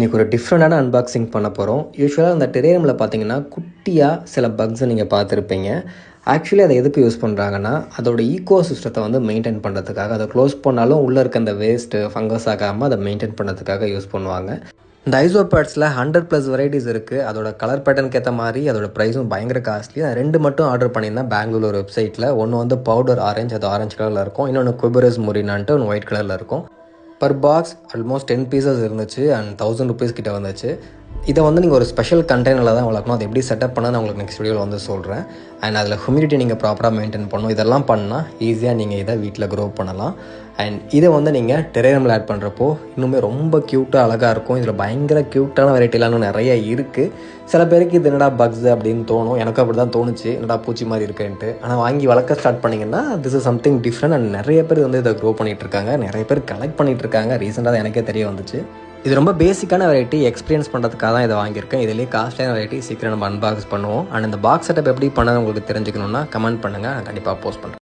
இன்றைக்கி ஒரு டிஃப்ரெண்ட்டான அன்பாக்சிங் பண்ண போகிறோம். யூசுவலாக அந்த டெரேரியமில் பார்த்தீங்கன்னா குட்டியாக சில பக்ஸை நீங்கள் பார்த்துருப்பீங்க. ஆக்சுவலி அதை எதுக்கு யூஸ் பண்ணுறாங்கன்னா, அதோட ஈக்கோ சிஸ்டத்தை வந்து மெயின்டைன் பண்ணுறதுக்காக. அதை க்ளோஸ் பண்ணாலும் உள்ளே இருக்க அந்த வேஸ்ட்டு ஃபங்கஸ் ஆகாமல் அதை மெயின்டைன் பண்ணுறதுக்காக யூஸ் பண்ணுவாங்க. இந்த ஐசோபேட்ஸில் 100+ வெரைட்டிஸ் இருக்குது. அதோட கலர் பேட்டர்னுக்கு ஏற்ற மாதிரி அதோட ப்ரைஸும் பயங்கர காஸ்ட்லி. நான் 2 மட்டும் ஆர்டர் பண்ணியிருந்தேன் பெங்களூர் வெப்சைட்டில். ஒன்று வந்து பவுடர் ஆரஞ்சு, அது ஆரஞ்சு கலரில் இருக்கும். இன்னொன்று குபரஸ் முரினான்ட்டு ஒன்று ஒயிட் கலரில் இருக்கும். பர் பாக்ஸ் ஆல்மோஸ்ட் 10 பீசஸ் இருந்துச்சு அண்ட் 1000 rupees கிட்ட வந்துச்சு. இதை வந்து நீங்கள் ஒரு ஸ்பெஷல் கண்டெய்னரில் தான் வளர்க்கணும். அதை எப்படி செட்டப் பண்ண நான் உங்களுக்கு நெக்ஸ்ட் வீடியோவில் வந்து சொல்கிறேன். அண்ட் அதில் ஹியூமிடிட்டி நீங்கள் ப்ராப்பராக மெயின்டைன் பண்ணணும். இதெல்லாம் பண்ணால் ஈஸியாக நீங்கள் இதை வீட்டில் க்ரோ பண்ணலாம். அண்ட் இதை வந்து நீங்கள் டெரேரியமில் ஆட் பண்ணுறப்போ இன்னுமே ரொம்ப க்யூட்டாக அழகாக இருக்கும். இதில் பயங்கர க்யூட்டான வெரைட்டிலாம் நிறைய இருக்குது. சில பேருக்கு இது என்னடா பக்ஸ் அப்படின்னு தோணும். எனக்கும் அப்படி தான் தோணுச்சு, என்னடா பூச்சி மாதிரி இருக்குன்ட்டு. ஆனால் வாங்கி வளர்க்க ஸ்டார்ட் பண்ணிங்கன்னா this is something different. And நிறைய பேர் வந்து இதை க்ரோ பண்ணிகிட்ருக்காங்க, நிறைய பேர் கலெக்ட் பண்ணிகிட்ருக்காங்க. ரீசெண்டாக தான் எனக்கே தெரிய வந்துச்சு. இது ரொம்ப பேசிக்கான வெரைட்டி, எக்ஸ்பீரியன்ஸ் பண்ணுறதுக்காக தான் இதை வாங்கியிருக்கேன். இதிலே காஸ்ட்லியான வெரைட்டி சீக்கிரம் நம்ம அன்பாக்ஸ் பண்ணுவோம். அண்ட் இந்த பாக்ஸ் செட்டப் எப்படி பண்ணது உங்களுக்கு தெரிஞ்சுக்கணுன்னா கமெண்ட் பண்ணுங்கள், நான் கண்டிப்பாக போஸ்ட் பண்ணுறேன்.